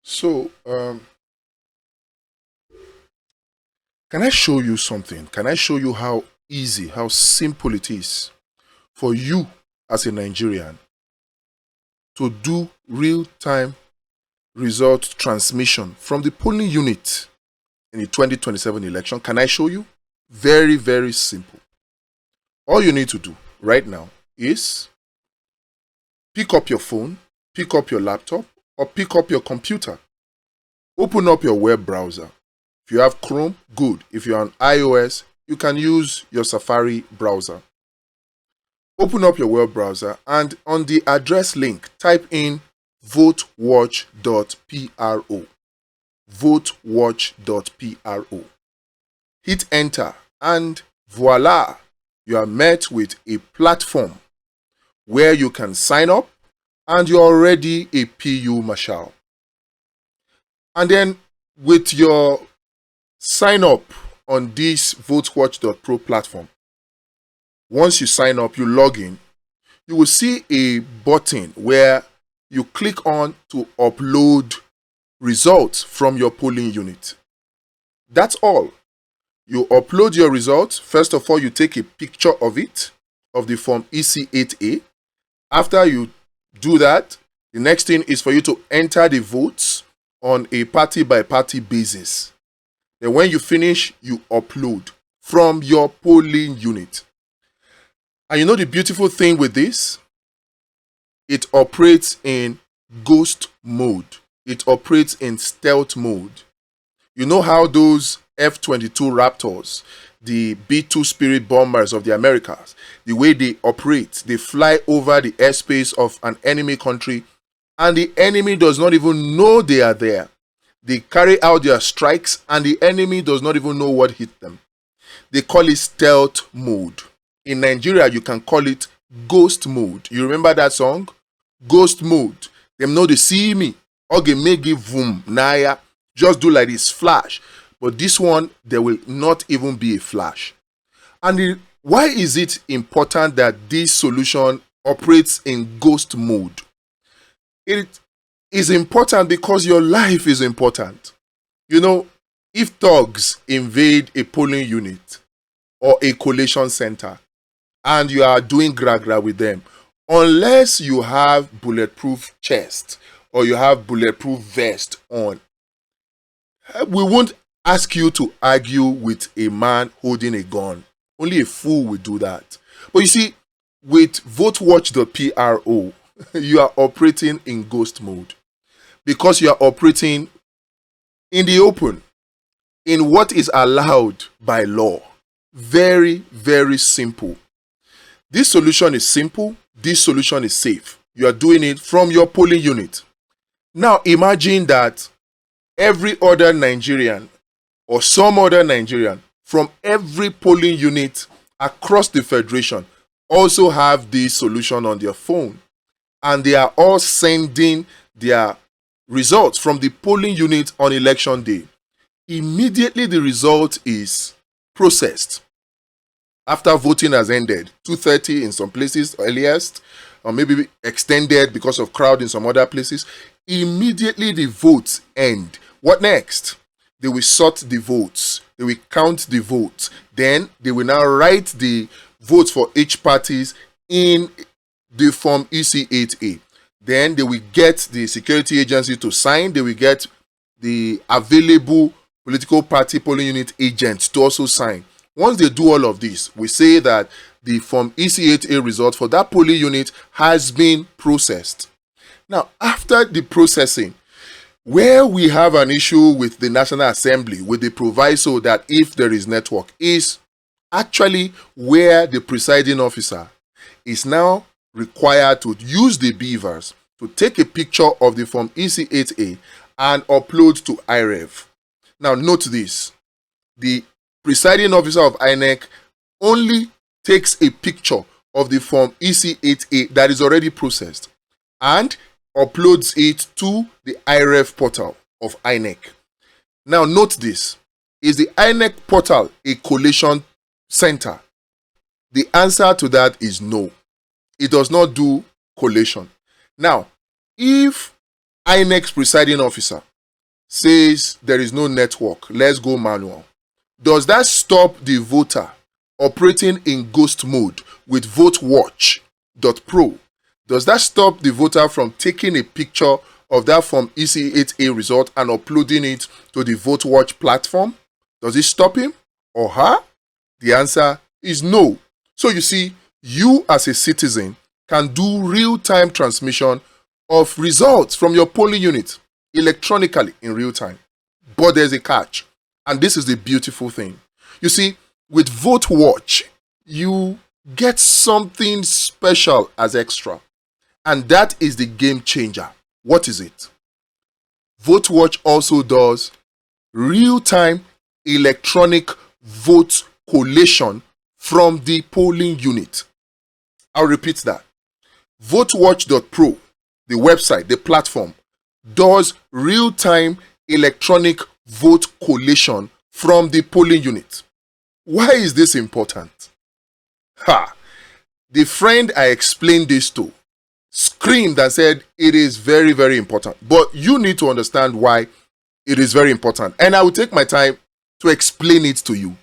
So, can I show you something? Can I show you how easy, how simple it is for you as a Nigerian to do real-time result transmission from the polling unit in the 2027 election? Can I show you? Very, very simple. All you need to do right now is pick up your phone, pick up your laptop, or pick up your computer. Open up your web browser. If you have Chrome, good. If you're on iOS, you can use your Safari browser. Open up your web browser and on the address link, type in votewatch.pro. Votewatch.pro. Hit enter and voila, you are met with a platform where you can sign up and you're already a PU Marshal. And then with your sign up on this votewatch.pro platform, once you sign up, you log in, you will see a button where you click on to upload results from your polling unit. That's all. You upload your results. First of all, you take a picture of it, of the form EC8A. After you do that, the next thing is for you to enter the votes on a party-by-party basis. Then when you finish, you upload from your polling unit. And you know the beautiful thing with this? It operates in ghost mode. It operates in stealth mode. You know how those F-22 Raptors, the B-2 Spirit bombers of the Americas, the way they operate, they fly over the airspace of an enemy country and the enemy does not even know they are there. They carry out their strikes and the enemy does not even know what hit them. They call it stealth mode. In Nigeria, you can call it ghost mode. You remember that song? Ghost mode. Them know they see me. Okay, may give boom, naya. Just do like this, flash. But this one, there will not even be a flash. And why is it important that this solution operates in ghost mode? It is important because your life is important. You know, if thugs invade a polling unit or a collation center and you are doing gra-gra with them, unless you have bulletproof chest or you have bulletproof vest on, we won't ask you to argue with a man holding a gun. Only a fool will do that. But you see, with votewatch.pro, you are operating in ghost mode because you are operating in the open, in what is allowed by law. Very, very simple. This solution is simple. This solution is safe. You are doing it from your polling unit. Now imagine that every other Nigerian or some other Nigerian from every polling unit across the federation also have this solution on their phone. And they are all sending their results from the polling unit on election day. Immediately the result is processed. After voting has ended, 2:30 in some places earliest, or maybe extended because of crowd in some other places, immediately the votes end. What next? They will sort the votes. They will count the votes. Then they will now write the votes for each parties in the form EC8A. Then they will get the security agency to sign. They will get the available political party polling unit agents to also sign. Once they do all of this, we say that the form EC8A result for that polling unit has been processed. Now, after the processing, where we have an issue with the National Assembly, with the proviso that if there is network, is actually where the presiding officer is now required to use the beavers to take a picture of the form EC8A and upload to IREV. Now note this, the presiding officer of INEC only takes a picture of the form EC8A that is already processed and uploads it to the IREV portal of INEC. Now note this, is the INEC portal a collation center? The answer to that is no. It does not do collation. Now, if INEC's presiding officer says there is no network, let's go manual. Does that stop the voter operating in ghost mode with votewatch.pro? Does that stop the voter from taking a picture of that Form EC8A result and uploading it to the VoteWatch platform? Does it stop him or her? The answer is no. So you see, you as a citizen can do real-time transmission of results from your polling unit electronically in real time. But there's a catch, and this is the beautiful thing. You see, with VoteWatch, you get something special as extra, and that is the game changer. What is it? VoteWatch also does real-time electronic vote collation from the polling unit. I'll repeat that. VoteWatch.pro, the website, the platform, does real-time electronic vote collation from the polling unit. Why is this important? The friend I explained this to screamed and said it is very, very important. But you need to understand why it is very important. And I will take my time to explain it to you.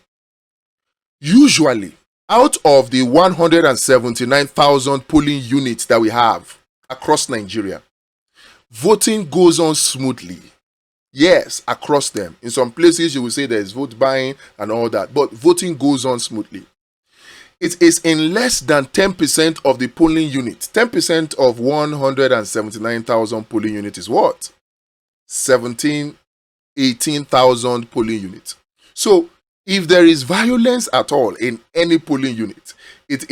Usually, out of the 179,000 polling units that we have across Nigeria, voting goes on smoothly. Yes, across them. In some places, you will say there is vote buying and all that, but voting goes on smoothly. It is in less than 10% of the polling units. 10% of 179,000 polling units is what? 18,000 polling units. So, if there is violence at all in any polling unit, it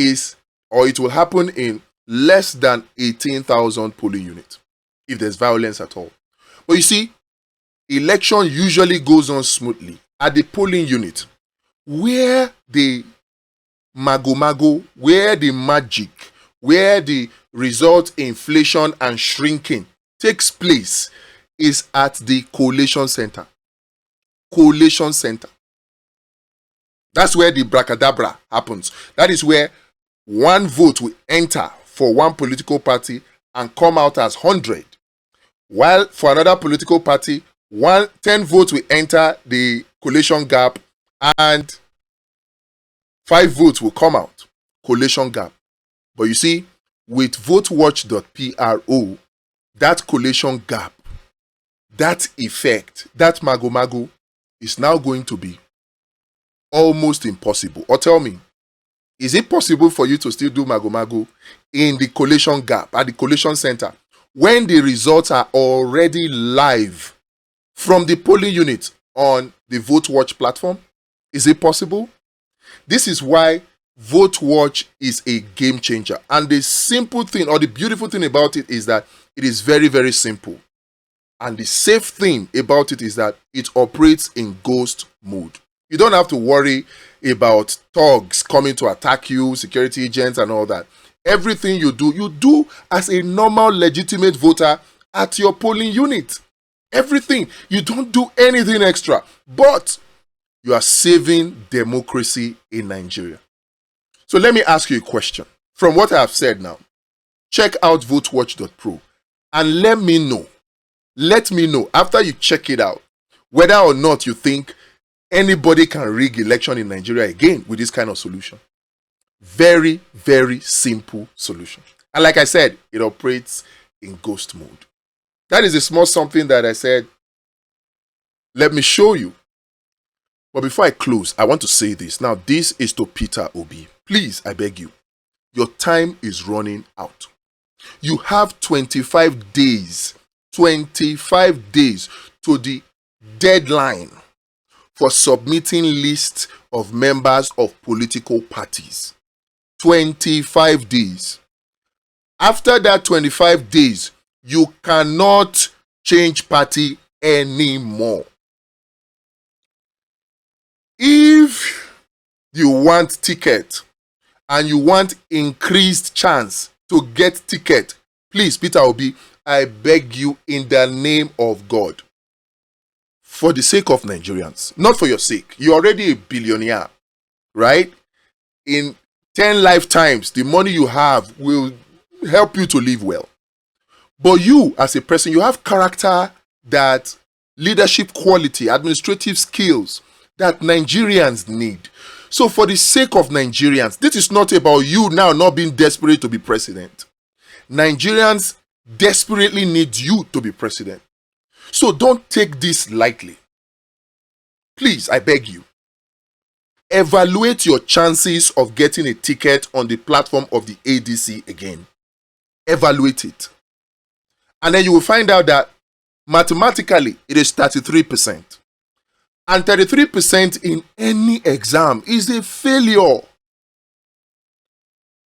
will happen in less than 18,000 polling units, if there's violence at all. But you see, election usually goes on smoothly at the polling unit, where the mago, where the magic, where the result inflation and shrinking takes place is at the collation center. Collation center. That's where the bracadabra happens. That is where one vote will enter for one political party and come out as 100. While for another political party, 10 votes will enter the collation gap and 5 votes will come out. Collation gap. But you see, with votewatch.pro, that collation gap, that effect, that mago is now going to be almost impossible. Or tell me, is it possible for you to still do mago in the collation gap at the collation center when the results are already live from the polling unit on the VoteWatch platform? Is it possible? This is why VoteWatch is a game changer. And the simple thing or the beautiful thing about it is that it is very, very simple. And the safe thing about it is that it operates in ghost mode. You don't have to worry about thugs coming to attack you, security agents and all that. Everything you do as a normal legitimate voter at your polling unit. Everything. You don't do anything extra. But you are saving democracy in Nigeria. So let me ask you a question. From what I have said now, check out votewatch.pro and let me know after you check it out whether or not you think anybody can rig election in Nigeria again with this kind of solution. Very, very simple solution. And like I said, it operates in ghost mode. That is a small something that I said, let me show you. But before I close, I want to say this. Now, this is to Peter Obi. Please, I beg you, your time is running out. You have 25 days to the deadline for submitting lists of members of political parties. 25 days. After that 25 days, you cannot change party anymore. If you want ticket and you want increased chance to get ticket, please, Peter Obi, I beg you in the name of God, for the sake of Nigerians, not for your sake. You're already a billionaire, right? In 10 lifetimes, the money you have will help you to live well. But you, as a person, you have character that leadership quality, administrative skills that Nigerians need. So for the sake of Nigerians, this is not about you now not being desperate to be president. Nigerians desperately need you to be president. So don't take this lightly. Please, I beg you. Evaluate your chances of getting a ticket on the platform of the ADC again. Evaluate it. And then you will find out that mathematically it is 33%. And 33% in any exam is a failure.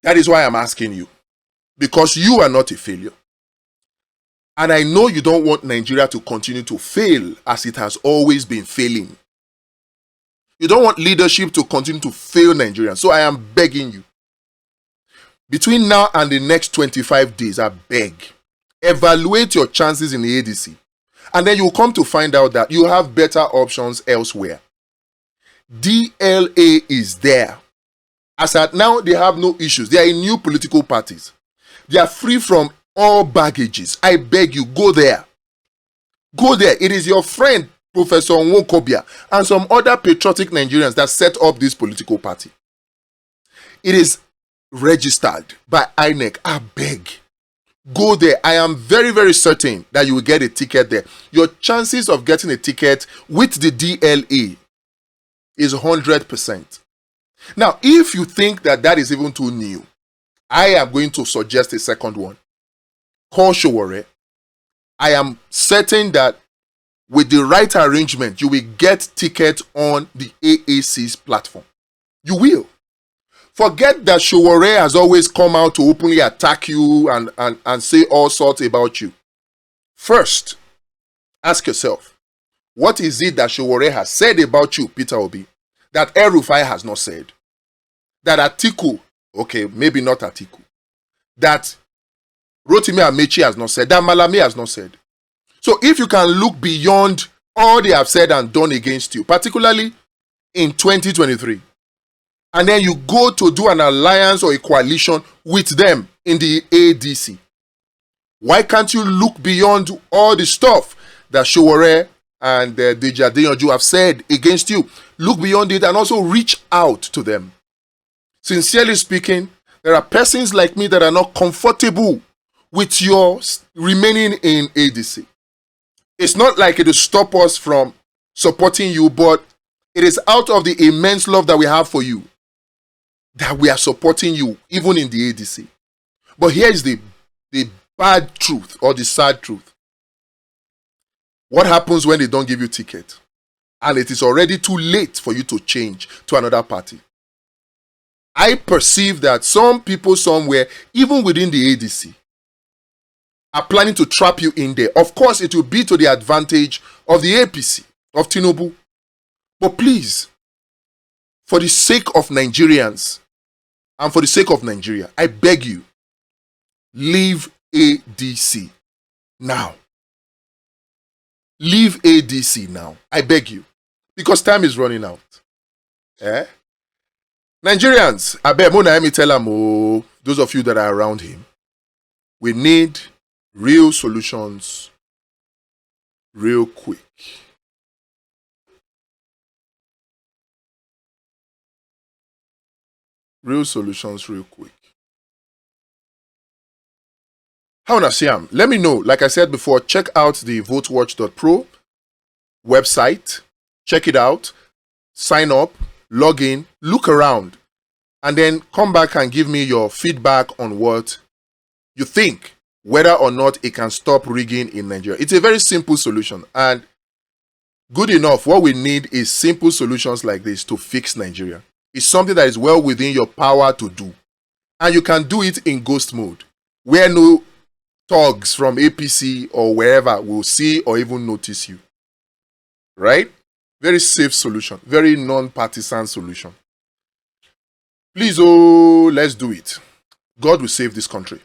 That is why I'm asking you. Because you are not a failure. And I know you don't want Nigeria to continue to fail as it has always been failing. You don't want leadership to continue to fail Nigerians. So I am begging you. Between now and the next 25 days, I beg, evaluate your chances in the ADC. And then you'll come to find out that you have better options elsewhere. DLA is there. As at now, they have no issues. They are in new political parties. They are free from all baggages. I beg you, go there. Go there. It is your friend, Professor Nwokobia, and some other patriotic Nigerians that set up this political party. It is registered by INEC. I beg. Go there. I am very, very certain that you will get a ticket there. Your chances of getting a ticket with the DLA is 100%. Now, if you think that that is even too new, I am going to suggest a second one. Call Sowore. I am certain that with the right arrangement, you will get tickets on the AAC's platform. You will. Forget that Sowore has always come out to openly attack you and say all sorts about you. First, ask yourself, what is it that Sowore has said about you, Peter Obi, that El-Rufai has not said? That Atiku, okay, maybe not Atiku, that Rotimi Amechi has not said, that Malami has not said. So if you can look beyond all they have said and done against you, particularly in 2023, and then you go to do an alliance or a coalition with them in the ADC, why can't you look beyond all the stuff that Sowore and Deji Adeyanju have said against you? Look beyond it and also reach out to them. Sincerely speaking, there are persons like me that are not comfortable with your remaining in ADC. It's not like it will stop us from supporting you, but it is out of the immense love that we have for you that we are supporting you, even in the ADC. But here is the bad truth or the sad truth. What happens when they don't give you ticket? And it is already too late for you to change to another party. I perceive that some people somewhere, even within the ADC, are planning to trap you in there. Of course, it will be to the advantage of the APC, of Tinubu. But please, for the sake of Nigerians and for the sake of Nigeria, I beg you, leave ADC now. Leave ADC now. I beg you. Because time is running out. Nigerians, I beg Mona tell them, those of you that are around him, we need real solutions real quick. Real solutions real quick. How na Siam? Let me know. Like I said before, check out the votewatch.pro website. Check it out. Sign up. Log in. Look around. And then come back and give me your feedback on what you think, whether or not it can stop rigging in Nigeria. It's a very simple solution. And good enough, what we need is simple solutions like this to fix Nigeria. It's something that is well within your power to do. And you can do it in ghost mode, where no thugs from APC or wherever will see or even notice you. Right? Very safe solution. Very non-partisan solution. Please, let's do it. God will save this country.